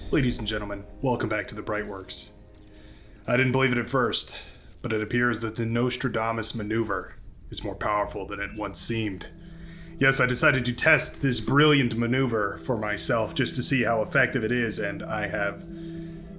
Ladies and gentlemen, welcome back to the Brightworks. I didn't believe it at first, but it appears that the Nostradamus maneuver is more powerful than it once seemed. Yes, I decided to test this brilliant maneuver for myself just to see how effective it is, and I have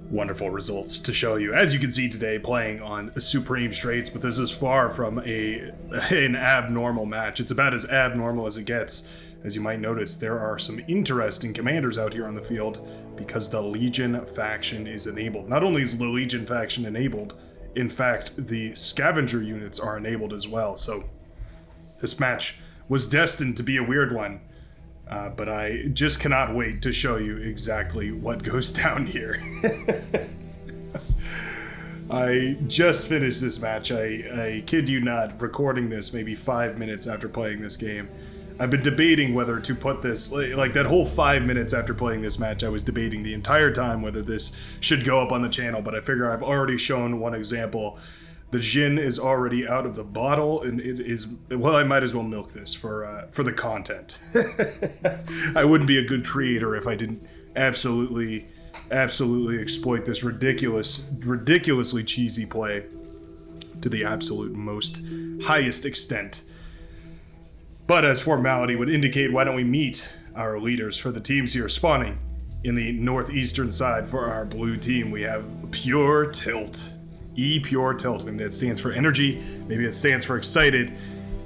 wonderful results to show you. As you can see today, playing on Supreme Straits, but this is far from an abnormal match. It's about as abnormal as it gets. As you might notice, there are some interesting commanders out here on the field because the Legion faction is enabled. Not only is the Legion faction enabled, in fact, the scavenger units are enabled as well. So this match was destined to be a weird one, but I just cannot wait to show you exactly what goes down here. I just finished this match. I kid you not, recording this maybe 5 minutes after playing this game. I've been debating whether to put this, like that whole 5 minutes after playing this match, I was debating the entire time whether this should go up on the channel, but I figure I've already shown one example. The gin is already out of the bottle, and it is, well, I might as well milk this for the content. I wouldn't be a good creator if I didn't absolutely exploit this ridiculously cheesy play to the absolute most highest extent. But as formality would indicate, why don't we meet our leaders for the teams here spawning in the northeastern side. For our blue team, we have Pure Tilt. Pure Tilt. Maybe that stands for energy, maybe it stands for excited,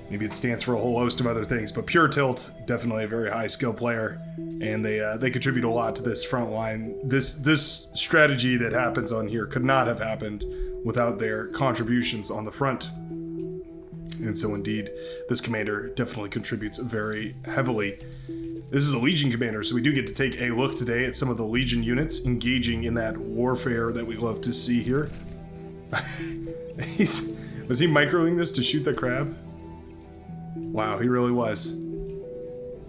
maybe it stands for a whole host of other things. But Pure Tilt, definitely a very high skill player, and they contribute a lot to this front line. This strategy that happens on here could not have happened without their contributions on the front. And so indeed, this commander definitely contributes very heavily. This is a Legion commander, so we do get to take a look today at some of the Legion units engaging in that warfare that we love to see here. Was he microing this to shoot the crab? Wow, he really was.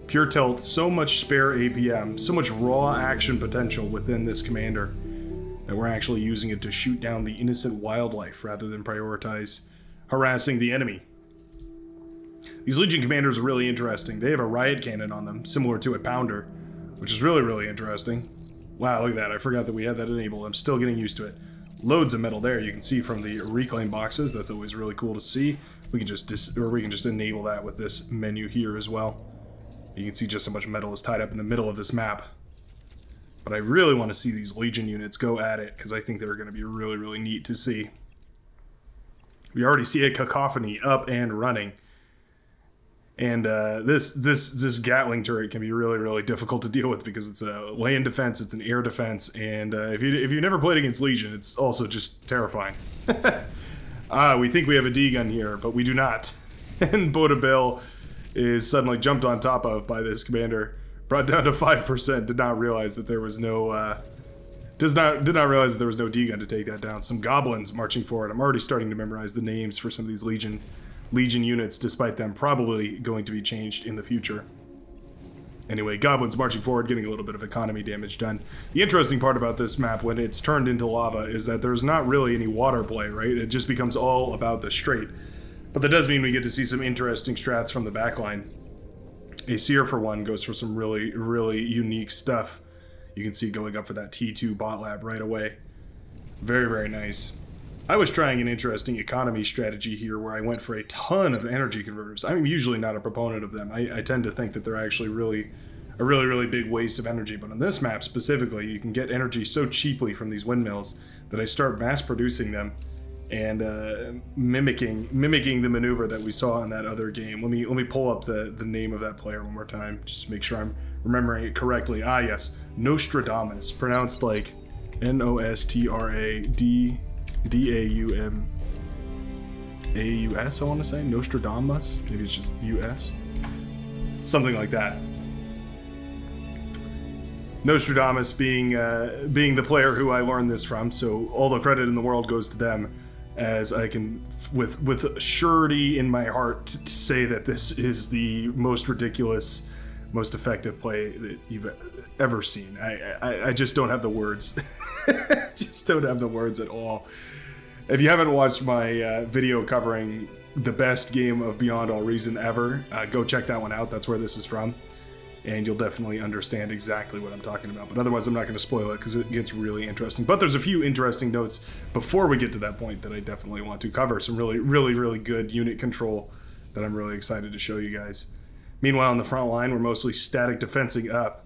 Pure Tilt, so much spare APM, so much raw action potential within this commander that we're actually using it to shoot down the innocent wildlife rather than prioritize harassing the enemy. These Legion commanders are really interesting. They have a riot cannon on them, similar to a pounder, which is really, really interesting. Wow, look at that. I forgot that we had that enabled. I'm still getting used to it. Loads of metal there. You can see from the reclaim boxes. That's always really cool to see. We can just enable that with this menu here as well. You can see just how much metal is tied up in the middle of this map. But I really want to see these Legion units go at it, because I think they're going to be really, really neat to see. We already see a cacophony up and running. And this Gatling turret can be really, really difficult to deal with because it's a land defense, it's an air defense, and if you've never played against Legion, it's also just terrifying. We think we have a D-gun here, but we do not. And Bodabil is suddenly jumped on top of by this commander, brought down to 5%. Did not realize that there was no did not realize that there was no D-gun to take that down. Some goblins marching forward. I'm already starting to memorize the names for some of these Legion units, despite them probably going to be changed in the future. Anyway, goblins marching forward, getting a little bit of economy damage done. The interesting part about this map, when it's turned into lava, is that there's not really any water play, right? It just becomes all about the straight. But that does mean we get to see some interesting strats from the backline. A Seer, for one, goes for some really, really unique stuff. You can see going up for that T2 bot lab right away. Very, very nice. I was trying an interesting economy strategy here where I went for a ton of energy converters. I'm usually not a proponent of them. I tend to think that they're actually a really big waste of energy. But on this map specifically, you can get energy so cheaply from these windmills that I start mass producing them and mimicking the maneuver that we saw in that other game. Let me pull up the name of that player one more time, just to make sure I'm remembering it correctly. Ah, yes, Nostradamus, pronounced like Nostradamus, I want to say. Nostradamus? Maybe it's just US? Something like that. Nostradamus being the player who I learned this from, so all the credit in the world goes to them, as I can, with surety in my heart, to say that this is the most ridiculous, most effective play that you've ever seen. I just don't have the words. Just don't have the words at all. If you haven't watched my video covering the best game of Beyond All Reason ever, go check that one out. That's where this is from. and you'll definitely understand exactly what I'm talking about. But otherwise, I'm not going to spoil it because it gets really interesting. But there's a few interesting notes before we get to that point that I definitely want to cover. Some really good unit control that I'm really excited to show you guys. Meanwhile, on the front line, we're mostly static defensing up.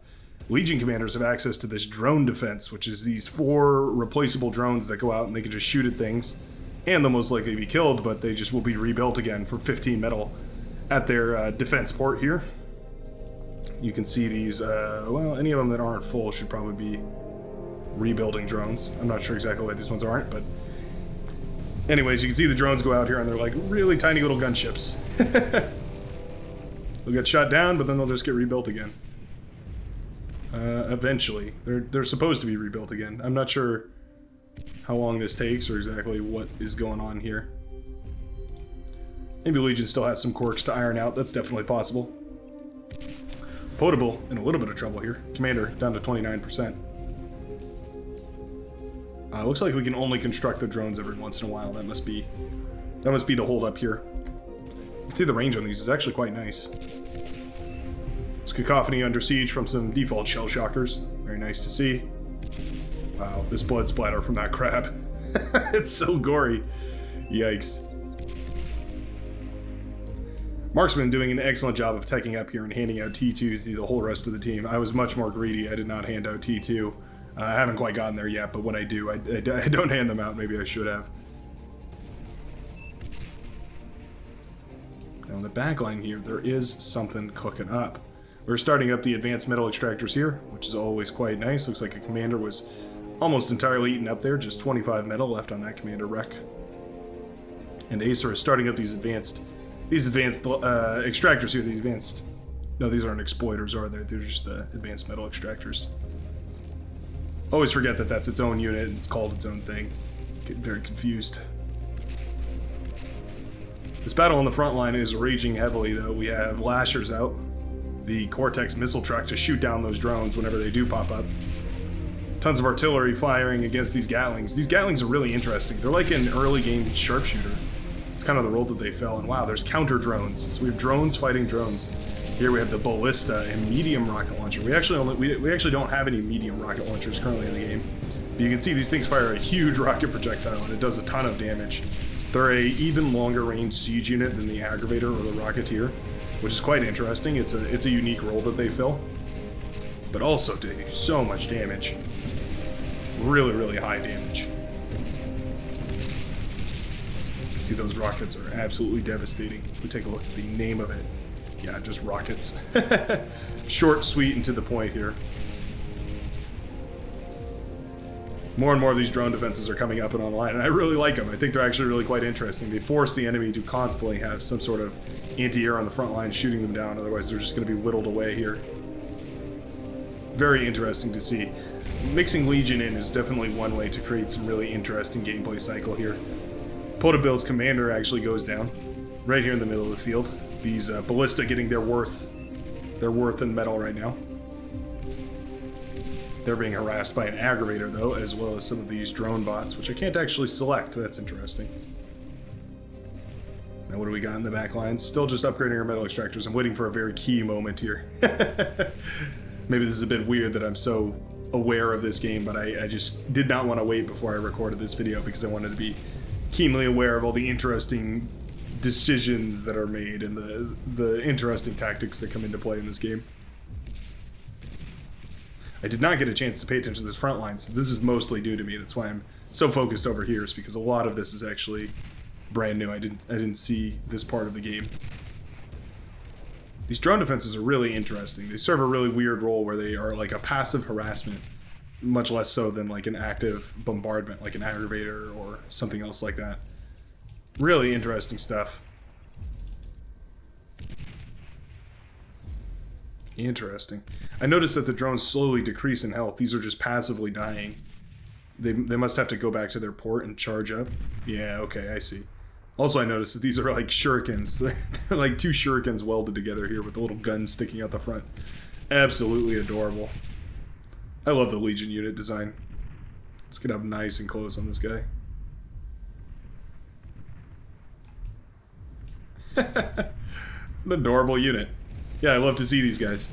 Legion commanders have access to this drone defense, which is these 4 replaceable drones that go out and they can just shoot at things. And they'll most likely be killed, but they just will be rebuilt again for 15 metal at their defense port here. You can see these, well, any of them that aren't full should probably be rebuilding drones. I'm not sure exactly why these ones aren't, but anyways, you can see the drones go out here and they're like really tiny little gunships. They'll get shot down, but then they'll just get rebuilt again. Eventually. They're supposed to be rebuilt again. I'm not sure how long this takes or exactly what is going on here. Maybe Legion still has some quirks to iron out. That's definitely possible. Potable in a little bit of trouble here. Commander down to 29%. Looks like we can only construct the drones every once in a while. That must be the hold up here. You can see the range on these is actually quite nice. It's Cacophony under siege from some default shell shockers. Very nice to see. Wow, this blood splatter from that crab. It's so gory. Yikes. Marksman doing an excellent job of teching up here and handing out T2 to the whole rest of the team. I was much more greedy. I did not hand out T2. I haven't quite gotten there yet, but when I do, I don't hand them out. Maybe I should have. Now in the back line here, there is something cooking up. We're starting up the advanced metal extractors here, which is always quite nice. Looks like a commander was almost entirely eaten up there. Just 25 metal left on that commander wreck. And Acer is starting up these advanced extractors here. No, these aren't exploiters, are they? They're just advanced metal extractors. Always forget that that's its own unit and it's called its own thing. Get very confused. This battle on the front line is raging heavily, though. We have Lashers out, the Cortex missile truck to shoot down those drones whenever they do pop up. Tons of artillery firing against these Gatlings. These Gatlings are really interesting. They're like an early game sharpshooter. It's kind of the role that they fell in. Wow, there's counter drones. So we have drones fighting drones. Here we have the ballista and medium rocket launcher. We actually don't have any medium rocket launchers currently in the game. But you can see these things fire a huge rocket projectile and it does a ton of damage. They're a even longer range siege unit than the aggravator or the rocketeer, which is quite interesting. It's a unique role that they fill, but also do so much damage. Really high damage. You can see those rockets are absolutely devastating. If we take a look at the name of it, yeah, just rockets. Short, sweet, and to the point here. More and more of these drone defenses are coming up and online, and I really like them. I think they're actually really quite interesting. They force the enemy to constantly have some sort of anti-air on the front line shooting them down, otherwise they're just going to be whittled away here. Very interesting to see. Mixing Legion in is definitely one way to create some really interesting gameplay cycle here. Potobill's commander actually goes down right here in the middle of the field. These ballista getting their worth in metal right now. They're being harassed by an aggravator, though, as well as some of these drone bots, which I can't actually select. That's interesting. Now, what do we got in the back lines? Still just upgrading our metal extractors. I'm waiting for a very key moment here. Maybe this is a bit weird that I'm so aware of this game, but I just did not want to wait before I recorded this video because I wanted to be keenly aware of all the interesting decisions that are made and the interesting tactics that come into play in this game. I did not get a chance to pay attention to this front line, so this is mostly new to me. That's why I'm so focused over here, is because a lot of this is actually brand new. I didn't see this part of the game. These drone defenses are really interesting. They serve a really weird role where they are like a passive harassment, much less so than like an active bombardment, like an aggravator or something else like that. Really interesting stuff. Interesting. I noticed that the drones slowly decrease in health. These are just passively dying. They must have to go back to their port and charge up. Yeah, okay, I see. Also, I noticed that these are like shurikens. They're like 2 shurikens welded together here with the little guns sticking out the front. Absolutely adorable. I love the Legion unit design. Let's get up nice and close on this guy. An adorable unit. Yeah, I love to see these guys.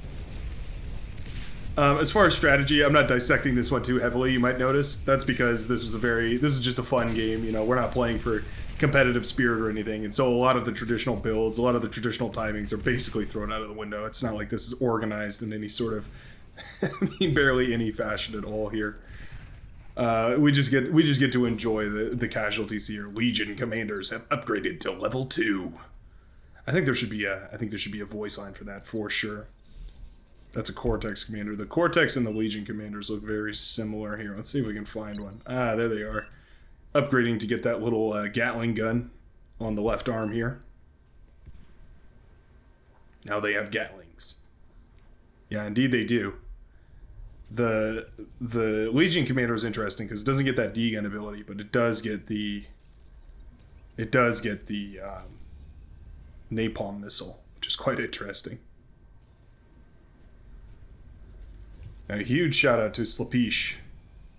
As far as strategy, I'm not dissecting this one too heavily, you might notice. That's because this is just a fun game, you know, we're not playing for competitive spirit or anything, and so a lot of the traditional builds, a lot of the traditional timings are basically thrown out of the window. It's not like this is organized in any sort of, I mean, barely any fashion at all here. We just get to enjoy the casualties here. Legion commanders have upgraded to level 2. I think there should be a voice line for that for sure. That's a Cortex commander. The Cortex and the Legion commanders look very similar here. Let's see if we can find one. Ah, there they are. Upgrading to get that little Gatling gun on the left arm here. Now they have Gatlings. Yeah, indeed they do. The Legion commander is interesting because it doesn't get that D-gun ability, but it does get the napalm missile, which is quite interesting. A huge shout out to Slapish,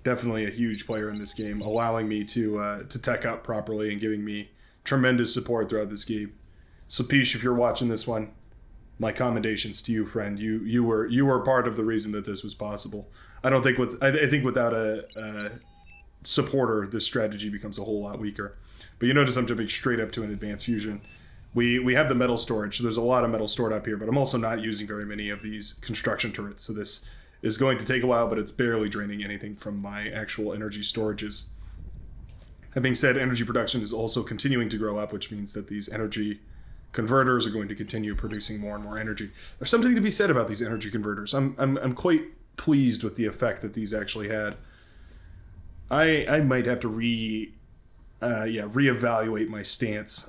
definitely a huge player in this game, allowing me to tech up properly and giving me tremendous support throughout this game. Slapish, if you're watching this one, my commendations to you, friend. You were part of the reason that this was possible. I think without a supporter, this strategy becomes a whole lot weaker. But you notice I'm jumping straight up to an advanced fusion. We have the metal storage, so there's a lot of metal stored up here, but I'm also not using very many of these construction turrets, so this is going to take a while, but it's barely draining anything from my actual energy storages. That being said, energy production is also continuing to grow up, which means that these energy converters are going to continue producing more and more energy. There's something to be said about these energy converters. I'm quite pleased with the effect that these actually had. I might have to reevaluate my stance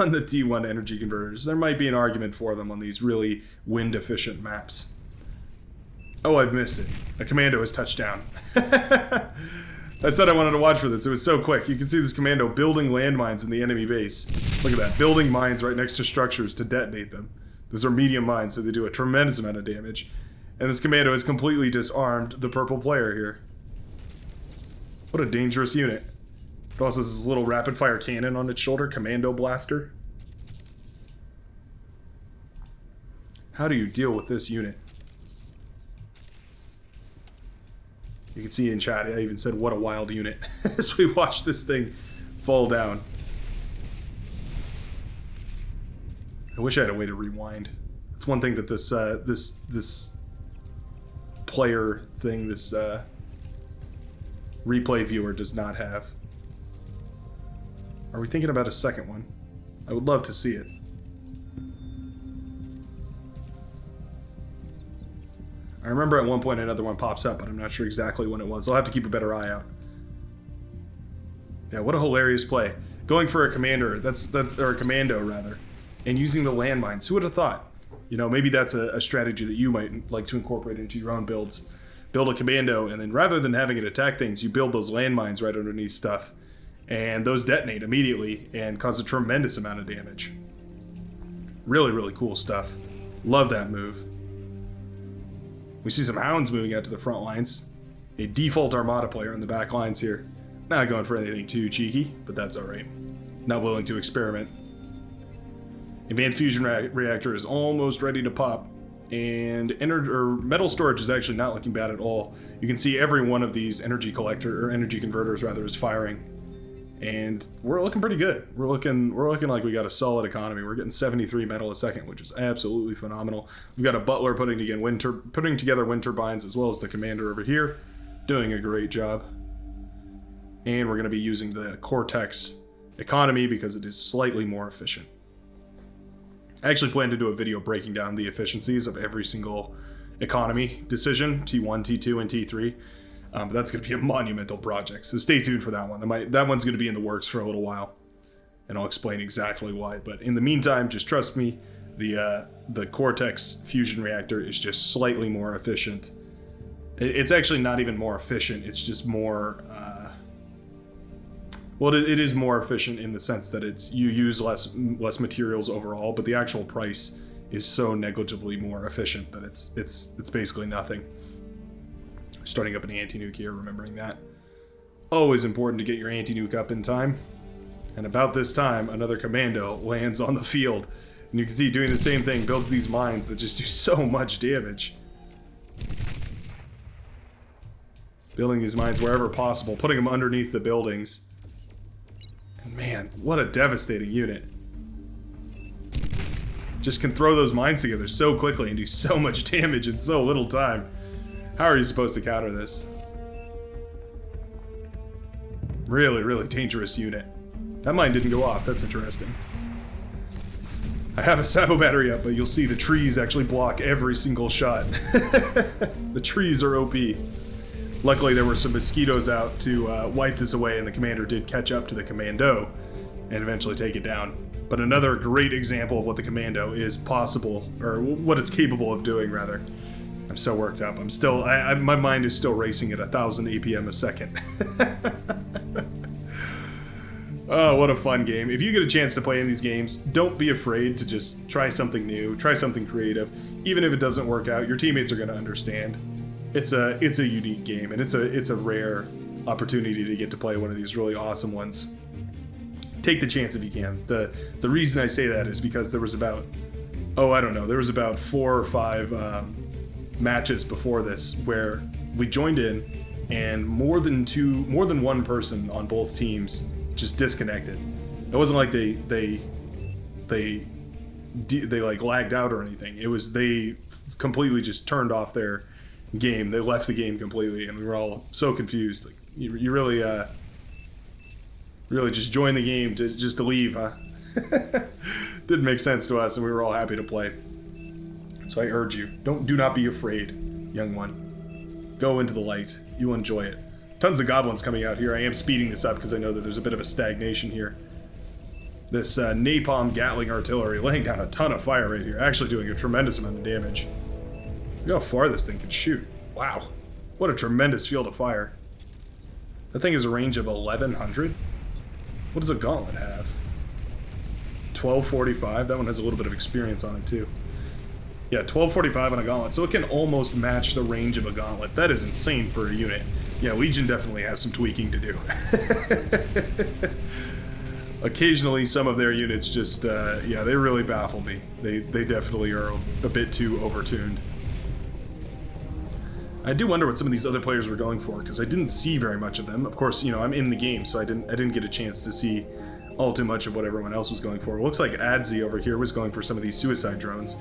on the T1 energy converters. There might be an argument for them on these really wind efficient maps. Oh, I've missed it. A commando has touched down. I said I wanted to watch for this. It was so quick. You can see this commando building landmines in the enemy base. Look at that. Building mines right next to structures to detonate them. Those are medium mines, so they do a tremendous amount of damage. And this commando has completely disarmed the purple player here. What a dangerous unit. It also has this little rapid-fire cannon on its shoulder. Commando blaster. How do you deal with this unit? You can see in chat, I even said, what a wild unit, as we watch this thing fall down. I wish I had a way to rewind. That's one thing that this player thing, this replay viewer does not have. Are we thinking about a second one? I would love to see it. I remember at one point another one pops up, but I'm not sure exactly when it was. I'll have to keep a better eye out. Yeah, what a hilarious play. Going for a commander, or a commando rather, and using the landmines. Who would have thought? You know, maybe that's a strategy that you might like to incorporate into your own builds. Build a commando, and then rather than having it attack things, you build those landmines right underneath stuff. And those detonate immediately and cause a tremendous amount of damage. Really, really cool stuff. Love that move. We see some hounds moving out to the front lines. A default Armada player in the back lines here. Not going for anything too cheeky, but that's alright. Not willing to experiment. Advanced fusion reactor is almost ready to pop. And metal storage is actually not looking bad at all. You can see every one of these energy converters rather, is firing. And we're looking pretty good. We're looking like we got a solid economy. We're getting 73 metal a second, which is absolutely phenomenal. We've got a butler putting together wind turbines, as well as the commander over here, doing a great job. And we're going to be using the Cortex economy because it is slightly more efficient. I actually plan to do a video breaking down the efficiencies of every single economy decision, T1, T2, and T3. But that's going to be a monumental project, so stay tuned for that one. That one's going to be in the works for a little while, and I'll explain exactly why. But in the meantime, just trust me, the Cortex fusion reactor is just slightly more efficient. It's actually not even more efficient, it's just more... it is more efficient in the sense that you use less materials overall, but the actual price is so negligibly more efficient that it's basically nothing. Starting up an anti-nuke here, remembering that. Always important to get your anti-nuke up in time. And about this time, another commando lands on the field. And you can see doing the same thing, builds these mines that just do so much damage. Building these mines wherever possible, putting them underneath the buildings. And man, what a devastating unit. Just can throw those mines together so quickly and do so much damage in so little time. How are you supposed to counter this? Really, really dangerous unit. That mine didn't go off. That's interesting. I have a Sabo battery up, but you'll see the trees actually block every single shot. The trees are OP. Luckily, there were some mosquitoes out to wipe this away, and the commander did catch up to the Commando and eventually take it down. But another great example of what the Commando is possible, or what it's capable of doing, rather. I'm so worked up. I'm still, my mind is still racing at 1,000 APM a second. Oh, what a fun game. If you get a chance to play in these games, don't be afraid to just try something new, try something creative. Even if it doesn't work out, your teammates are going to understand. It's a unique game, and it's a rare opportunity to get to play one of these really awesome ones. Take the chance if you can. The reason I say that is because there was about, there was about 4 or 5 matches before this where we joined in, and more than one person on both teams just disconnected. It wasn't like they like lagged out or anything. It was they completely just turned off their game. They left the game completely, and we were all so confused. Like, you really just joined the game to leave, huh? Didn't make sense to us, and we were all happy to play. So I urge you, do not be afraid, young one. Go into the light. You'll enjoy it. Tons of goblins coming out here. I am speeding this up because I know that there's a bit of a stagnation here. This napalm Gatling artillery laying down a ton of fire right here, actually doing a tremendous amount of damage. Look how far this thing can shoot. Wow. What a tremendous field of fire. That thing has a range of 1,100. What does a gauntlet have? 1245. That one has a little bit of experience on it too. Yeah, 1245 on a gauntlet, so it can almost match the range of a gauntlet. That is insane for a unit. Yeah, Legion definitely has some tweaking to do. Occasionally, some of their units just, yeah, they really baffle me. They definitely are a bit too overtuned. I do wonder what some of these other players were going for, because I didn't see very much of them. Of course, you know, I'm in the game, so I didn't get a chance to see all too much of what everyone else was going for. It looks like Adzi over here was going for some of these suicide drones.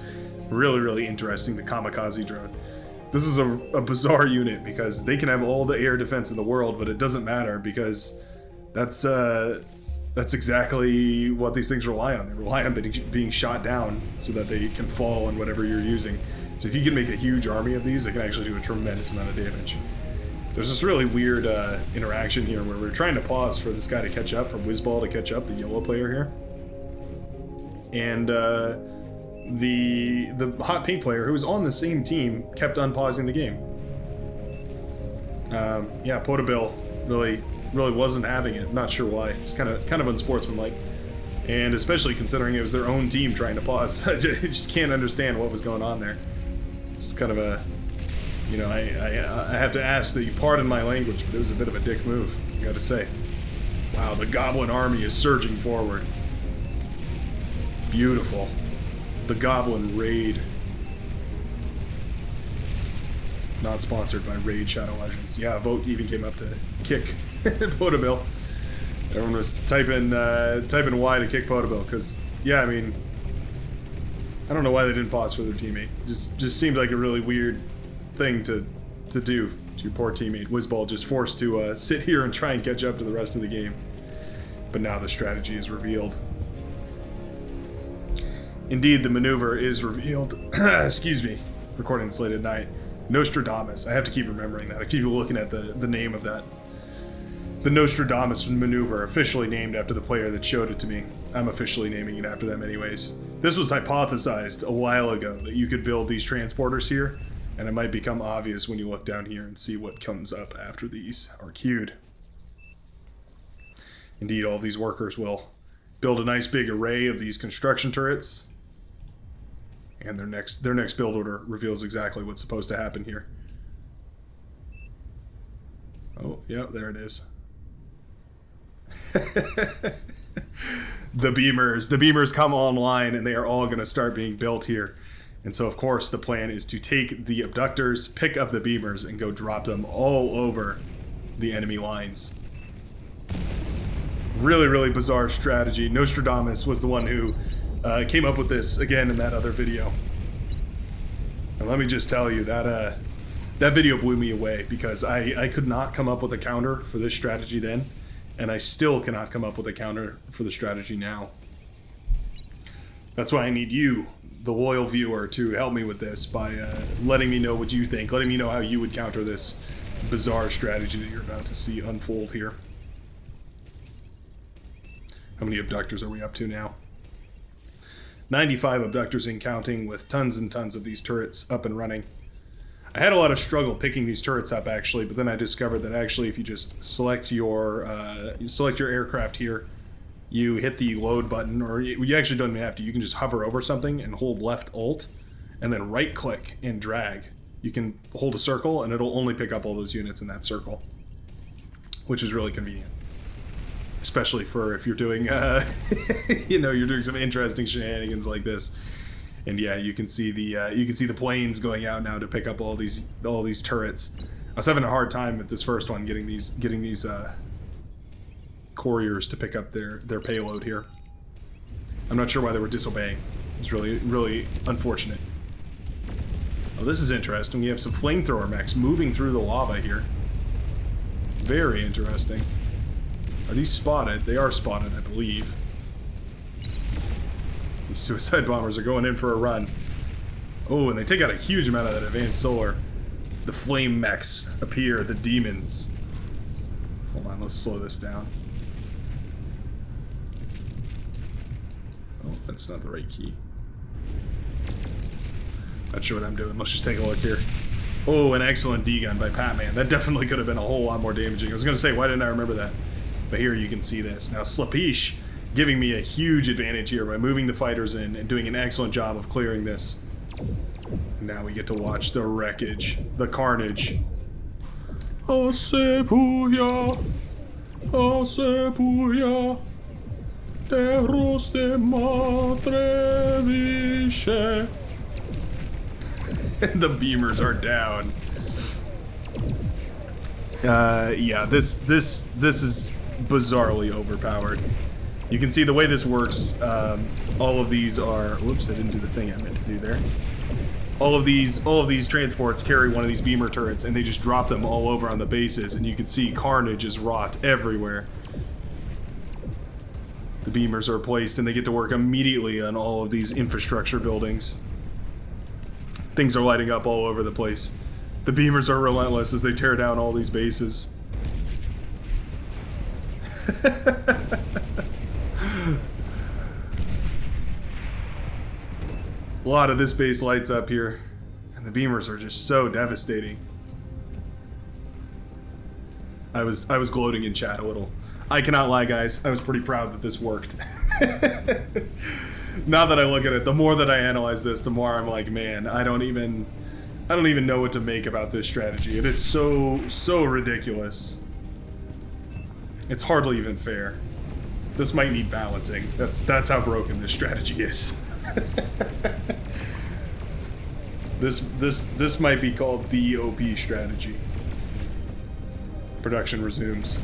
Really, really interesting, the kamikaze drone. This is a bizarre unit because they can have all the air defense in the world, but it doesn't matter because that's exactly what these things rely on. They rely on being shot down so that they can fall on whatever you're using. So if you can make a huge army of these, they can actually do a tremendous amount of damage. There's this really weird interaction here where we're trying to pause for this guy to catch up, for Whizball to catch up, the yellow player here. And the hot pink player who was on the same team kept unpausing the game. Yeah, Potabill really wasn't having it. Not sure why. It's kind of unsportsmanlike, and especially considering it was their own team trying to pause. I just can't understand what was going on there. It's kind of a, you know, I have to ask that you pardon my language, but it was a bit of a dick move, I gotta say. Wow, the Goblin army is surging forward. Beautiful. The Goblin Raid. Not sponsored by Raid Shadow Legends. Yeah, vote even came up to kick Potabill. Everyone was typing Y to kick Potabill because, yeah, I mean, I don't know why they didn't pause for their teammate. Just seemed like a really weird thing to do to your poor teammate. Whizball just forced to sit here and try and catch up to the rest of the game. But now the strategy is revealed. Indeed, the maneuver is revealed. Excuse me. Recording this late at night. Nostradamus. I have to keep remembering that. I keep looking at the name of that. The Nostradamus maneuver, officially named after the player that showed it to me. I'm officially naming it after them anyways. This was hypothesized a while ago that you could build these transporters here, and it might become obvious when you look down here and see what comes up after these are queued. Indeed, all of these workers will build a nice big array of these construction turrets. And their next build order reveals exactly what's supposed to happen here. Oh, yeah, there it is. The beamers come online, and they are all going to start being built here. And so, of course, the plan is to take the abductors, pick up the beamers, and go drop them all over the enemy lines. Really, really bizarre strategy. Nostradamus was the one who came up with this, again, in that other video. And let me just tell you, that video blew me away, because I could not come up with a counter for this strategy then, and I still cannot come up with a counter for the strategy now. That's why I need you, the loyal viewer, to help me with this by letting me know what you think, letting me know how you would counter this bizarre strategy that you're about to see unfold here. How many abductors are we up to now? 95 abductors in counting, with tons and tons of these turrets up and running. I had a lot of struggle picking these turrets up, actually, but then I discovered that actually if you just select your aircraft here, you hit the load button, or you actually don't even have to. You can just hover over something and hold left alt, and then right click and drag. You can hold a circle and it'll only pick up all those units in that circle, which is really convenient. Especially for if you're doing, you know, you're doing some interesting shenanigans like this. And yeah, you can see the planes going out now to pick up all these turrets. I was having a hard time with this first one getting these couriers to pick up their payload here. I'm not sure why they were disobeying. It's really, really unfortunate. Oh, this is interesting. We have some flamethrower mechs moving through the lava here. Very interesting. Are these spotted? They are spotted, I believe. These suicide bombers are going in for a run. Oh, and they take out a huge amount of that advanced solar. The flame mechs appear, the demons. Hold on, let's slow this down. Oh, that's not the right key. Not sure what I'm doing. Let's just take a look here. Oh, an excellent D-gun by Patman. That definitely could have been a whole lot more damaging. I was going to say, why didn't I remember that? But here you can see this. Now, Slapish giving me a huge advantage here by moving the fighters in and doing an excellent job of clearing this. And now we get to watch the wreckage, the carnage. Osebuya, Osebuya, Teros de Madre Vishe. The beamers are down. Yeah, this is bizarrely overpowered. You can see the way this works. All of these are. Whoops! I didn't do the thing I meant to do there. All of these transports carry one of these beamer turrets, and they just drop them all over on the bases, and you can see carnage is wrought everywhere. The beamers are placed, and they get to work immediately on all of these infrastructure buildings. Things are lighting up all over the place. The beamers are relentless as they tear down all these bases. A lot of this base lights up here, and the beamers are just so devastating. I was gloating in chat a little. I cannot lie, guys. I was pretty proud that this worked. Now that I look at it, the more that I analyze this, the more I'm like, man, I don't even know what to make about this strategy. It is so ridiculous. It's hardly even fair. This might need balancing. That's how broken this strategy is. This might be called the OP strategy. Production resumes.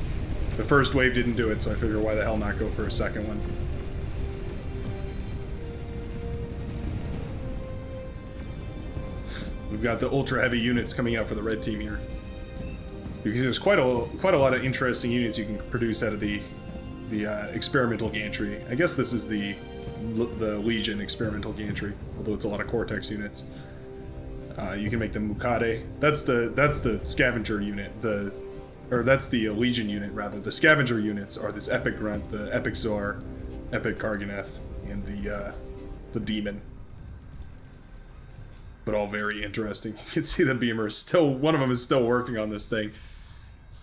The first wave didn't do it, so I figure why the hell not go for a second one. We've got the ultra heavy units coming out for the red team here. Because there's quite a lot of interesting units you can produce out of the experimental gantry. I guess this is the Legion experimental gantry, although it's a lot of Cortex units. You can make the Mukade. That's the scavenger unit. That's the Legion unit rather. The scavenger units are this Epic Grunt, the Epic Zor, Epic Karganeth, and the Demon. But all very interesting. You can see the beamer is still, one of them is still working on this thing.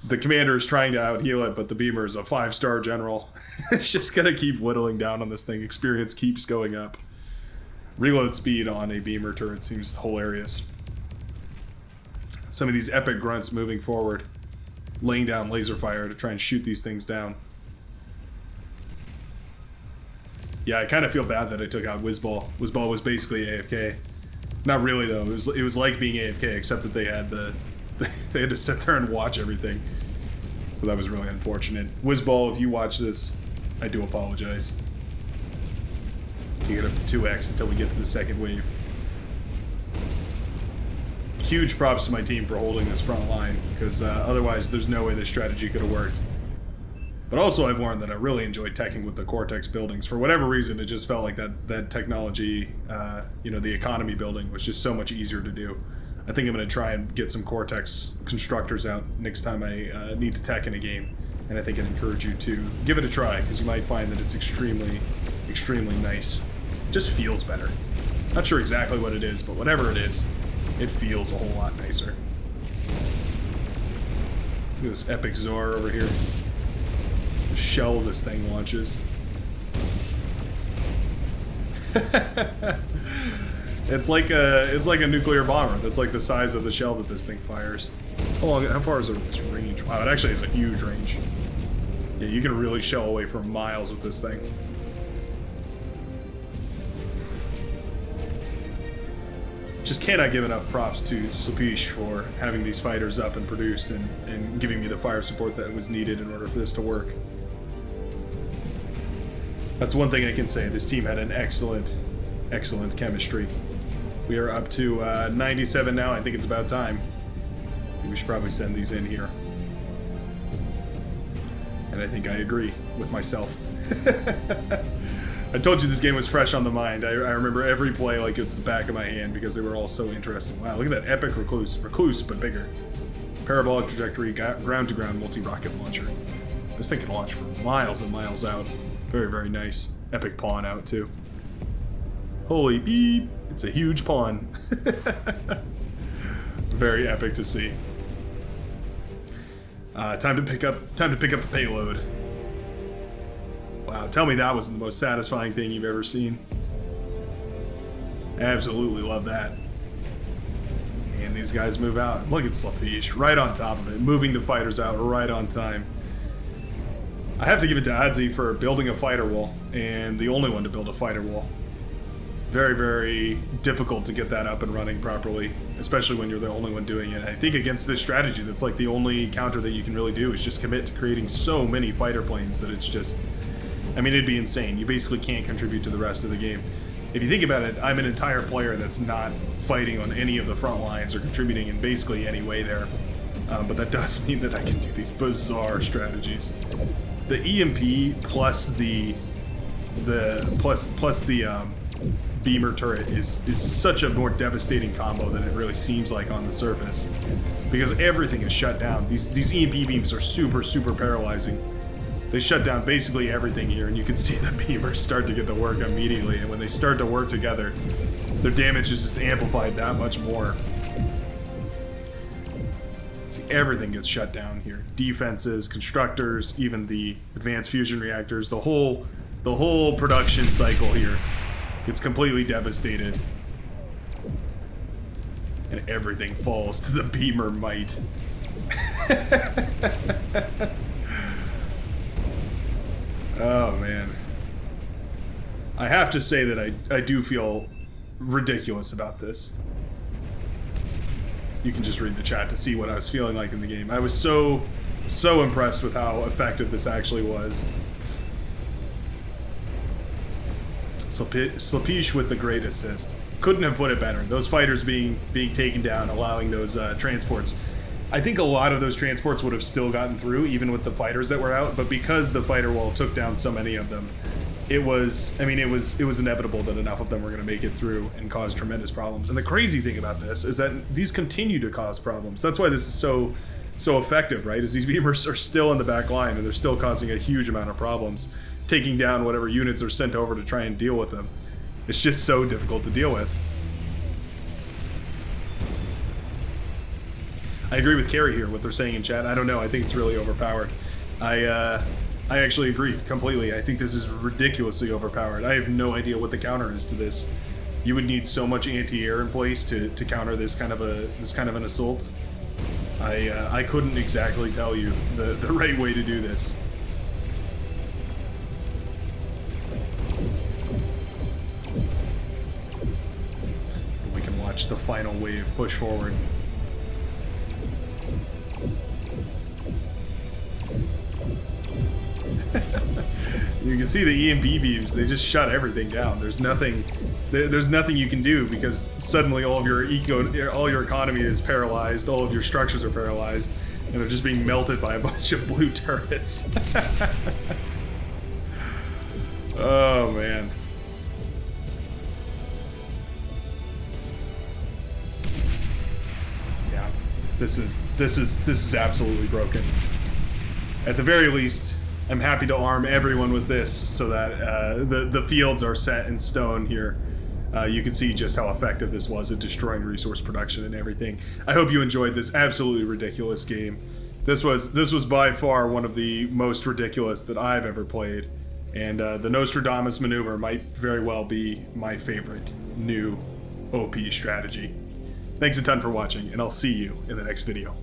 The commander is trying to out-heal it, but the beamer is a 5-star general. It's just gonna keep whittling down on this thing. Experience keeps going up. Reload speed on a beamer turret seems hilarious. Some of these epic grunts moving forward, laying down laser fire to try and shoot these things down. Yeah, I kind of feel bad that I took out Whizball. Whizball was basically AFK. Not really though. It was like being AFK, except that they had they had to sit there and watch everything. So that was really unfortunate. Whizball, if you watch this, I do apologize. You get up to 2x until we get to the second wave. Huge props to my team for holding this front line, because otherwise there's no way this strategy could have worked. But also I've learned that I really enjoyed teching with the Cortex buildings. For whatever reason, it just felt like that technology, you know, the economy building was just so much easier to do. I think I'm going to try and get some Cortex constructors out next time I need to tech in a game. And I think I'd encourage you to give it a try, because you might find that it's extremely, extremely nice. It just feels better. Not sure exactly what it is, but whatever it is, it feels a whole lot nicer. Look at this epic Zor over here. The shell this thing launches. It's like a nuclear bomber. That's like the size of the shell that this thing fires. How far is its range? Wow, it actually has a huge range. Yeah, you can really shell away for miles with this thing. Just cannot give enough props to Slepish for having these fighters up and produced and giving me the fire support that was needed in order for this to work. That's one thing I can say. This team had an excellent, excellent chemistry. We are up to 97 now. I think it's about time. I think we should probably send these in here. And I think I agree with myself. I told you this game was fresh on the mind. I remember every play like it's the back of my hand because they were all so interesting. Wow, look at that epic Recluse, but bigger. Parabolic trajectory, ground-to-ground multi-rocket launcher. This thing can launch for miles and miles out. Very, very nice. Epic pawn out, too. Holy beep! It's a huge pawn. Very epic to see. Time to pick up the payload. Wow, tell me that wasn't the most satisfying thing you've ever seen. Absolutely love that. And these guys move out. Look at Slepish, right on top of it, moving the fighters out right on time. I have to give it to Adzi for building a fighter wall, and the only one to build a fighter wall. Very, very difficult to get that up and running properly, especially when you're the only one doing it. I think against this strategy, that's like the only counter that you can really do is just commit to creating so many fighter planes that it's just... I mean, it'd be insane. You basically can't contribute to the rest of the game. If you think about it, I'm an entire player that's not fighting on any of the front lines or contributing in basically any way there. But that does mean that I can do these bizarre strategies. The EMP plus the beamer turret is such a more devastating combo than it really seems like on the surface, because everything is shut down. These EMP beams are super, super paralyzing. They shut down basically everything here, and you can see the beamers start to get to work immediately, and when they start to work together, their damage is just amplified that much more. See, everything gets shut down here. Defenses, constructors, even the advanced fusion reactors, the whole production cycle here gets completely devastated. And everything falls to the beamer might. Oh, man. I have to say that I do feel ridiculous about this. You can just read the chat to see what I was feeling like in the game. I was so impressed with how effective this actually was. Slepish with the great assist. Couldn't have put it better. Those fighters being taken down, allowing those transports. I think a lot of those transports would have still gotten through, even with the fighters that were out, but because the fighter wall took down so many of them, it was inevitable that enough of them were going to make it through and cause tremendous problems. And the crazy thing about this is that these continue to cause problems. That's why this is so effective, right? Is these beamers are still in the back line, and they're still causing a huge amount of problems, taking down whatever units are sent over to try and deal with them. It's just so difficult to deal with. I agree with Carrie here, what they're saying in chat. I don't know, I think it's really overpowered. I actually agree completely. I think this is ridiculously overpowered. I have no idea what the counter is to this. You would need so much anti-air in place to counter this kind of an assault. I couldn't exactly tell you the right way to do this. But we can watch the final wave push forward. You can see the EMP beams, they just shut everything down. There's nothing you can do because suddenly all your economy is paralyzed, all of your structures are paralyzed, and they're just being melted by a bunch of blue turrets. Oh man. Yeah. This is absolutely broken. At the very least, I'm happy to arm everyone with this so that the fields are set in stone here. You can see just how effective this was at destroying resource production and everything. I hope you enjoyed this absolutely ridiculous game. This was by far one of the most ridiculous that I've ever played, and the Nostradamus maneuver might very well be my favorite new OP strategy. Thanks a ton for watching, and I'll see you in the next video.